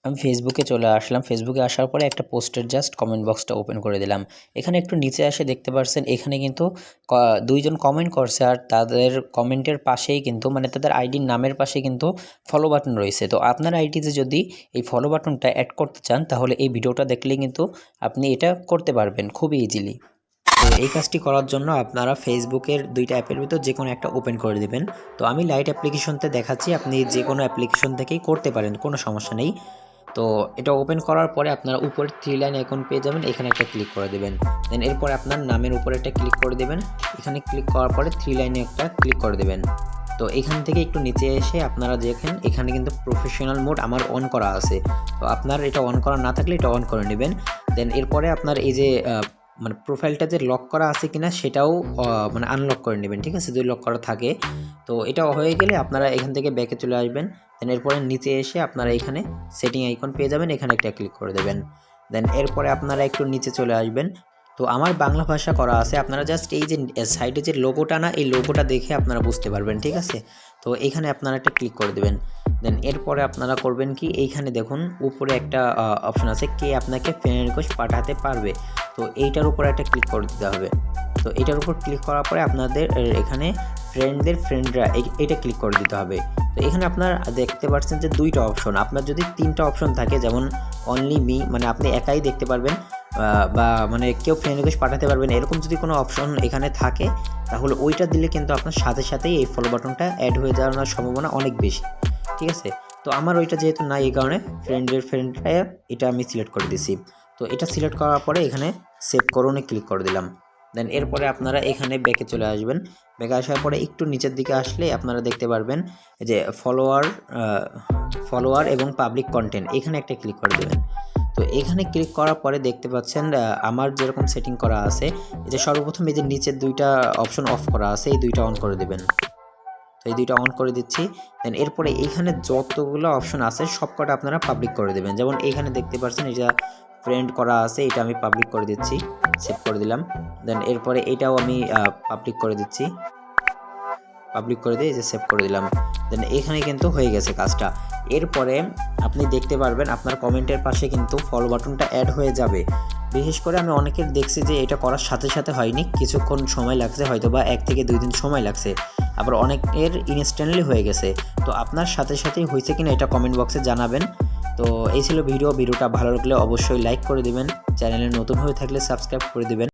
আমি ফেসবুকে চলে আসলাম। ফেসবুকে আসার পরে একটা পোস্টের জাস্ট কমেন্ট বক্সটা ওপেন করে দিলাম। এখানে একটু নিচে এসে দেখতে পারছেন এখানে কিন্তু ২ জন কমেন্ট করছে আর তাদের কমেন্টের পাশেই কিন্তু মানে তাদের আইডির নামের পাশে কিন্তু ফলো বাটন রয়েছে। তো আপনার আইডিতে যদি এই ফলো বাটনটা অ্যাড করতে চান তাহলে এই ভিডিওটা দেখলেই কিন্তু আপনি এটা করতে পারবেন খুবই ইজিলি। তো এই কাজটি করার জন্য আপনারা ফেসবুকের ২টা অ্যাপের ভিতর যে কোনো একটা ওপেন করে দিবেন। তো আমি লাইট অ্যাপ্লিকেশনতে দেখাচ্ছি, আপনি যে কোনো অ্যাপ্লিকেশন থেকেই করতে পারেন, কোনো সমস্যা নেই। তো এটা ওপেন করার পরে আপনারা উপরে 3 লাইন আইকন পেয়ে যাবেন, এখানে একটা ক্লিক করে দেবেন। দেন এরপরে আপনার নামের উপরে একটা ক্লিক করে দেবেন, এখানে ক্লিক করার পরে 3 লাইনে একটা ক্লিক করে দেবেন। তো এখান থেকে একটু নিচে এসে আপনারা দেখেন এখানে কিন্তু প্রফেশনাল মোড আমার অন করা আছে। তো আপনার এটা অন করা না থাকলে এটা অন করে নেবেন। দেন এরপরে আপনার এই যে মানে প্রোফাইলটা যে লক করা আছে কিনা সেটাও মানে আনলক করে নেবেন, ঠিক আছে, যদি লক করা থাকে। তো এটা হয়ে গেলে আপনারা এখান থেকে ব্যাকে চলে আসবেন। দেন এরপরে নিচে এসে আপনারা এখানে সেটিং আইকন পেয়ে যাবেন, এখানে একটা ক্লিক করে দেবেন। দেন এরপরে আপনারা একটু নিচে চলে আসবেন। তো আমার বাংলা ভাষা করা আছে, আপনারা জাস্ট এই যে সাইডে যে লোগোটা না, এই লোগোটা দেখে আপনারা বুঝতে পারবেন, ঠিক আছে। তো এখানে আপনারা একটা ক্লিক করে দেবেন। দেন এরপরে আপনারা করবেন কি, এইখানে দেখুন উপরে একটা অপশন আছে কে আপনাকে ফ্রেন্ড রিকোয়েস্ট পাঠাতে পারবে। তো এইটার উপরে একটা ক্লিক করে দিতে হবে। তো এটার উপর ক্লিক করার পরে আপনাদের এখানে ফ্রেন্ডরা এইটা ক্লিক করে দিতে হবে। তো এখানে আপনারা দেখতে পাচ্ছেন যে 2টা অপশন, আপনার যদি 3টা অপশন থাকে যেমন অনলি মি মানে আপনি একাই দেখতে পারবেন, বা মানে কেউ ফ্রেন্ড রিকোয়েস্ট পাঠাতে পারবেন, এরকম যদি কোনো অপশন এখানে থাকে তাহলে ওইটা দিলে কিন্তু আপনার সাথে সাথেই এই ফলো বাটনটা অ্যাড হয়ে যাওয়ার সম্ভাবনা অনেক বেশি, ঠিক আছে। তো আমার ওইটা যেহেতু নাই এই কারণে ফ্রেন্ডরা এটা আমি সিলেক্ট করে দিছি। তো এটা সিলেক্ট করার পরে এখানে সেভ করুনে ক্লিক করে দিলাম। দেন এরপরে আপনারা এখানে ব্যাকে চলে আসবেন। ব্যাকে আসার পরে একটু নিচের দিকে আসলে আপনারা দেখতে পারবেন যে ফলোয়ার এবং পাবলিক কন্টেন্ট, এখানে একটা ক্লিক করে দেবেন। তো এখানে ক্লিক করার পরে দেখতে পাচ্ছেন আমার যেরকম সেটিং করা আছে, এই যে সর্বপ্রথম এই যে নিচের 2টা অপশন অফ করা আছে, এই 2টা অন করে দেবেন। তো এই 2টা অন করে দিচ্ছি। দেন এরপরে এইখানে যতগুলো অপশন আছে সবকটা আপনারা পাবলিক করে দেবেন। যেমন এইখানে দেখতে পাচ্ছেন এটা ফ্রেন্ড করা আছে, এটা আমি পাবলিক করে দিচ্ছি, সেভ করে দিলাম। দেন এরপরে এটাও আমি পাবলিক করে দিচ্ছি, পাবলিক করে দিয়ে যে সেভ করে দিলাম। দেন এখানে কিন্তু হয়ে গেছে কাজটা। এরপরে আপনি দেখতে পারবেন আপনার কমেন্টের পাশে কিন্তু ফলো বাটনটা অ্যাড হয়ে যাবে। বিশেষ করে আমি অনেকের দেখছি যে এটা করার সাথে সাথে হয়নি, কিছুক্ষণ সময় লাগছে, হয়তো বা 1 থেকে 2 দিন সময় লাগছে, আবার অনেকের ইনস্ট্যান্টলি হয়ে গেছে। তো আপনার সাথে সাথেই হয়েছে কিনা এটা কমেন্ট বক্সে জানাবেন। তো এই ছিল ভিডিওটা ভালো লাগলে অবশ্যই লাইক করে দিবেন, চ্যানেলে নতুন হয়ে থাকলে সাবস্ক্রাইব করে দিবেন।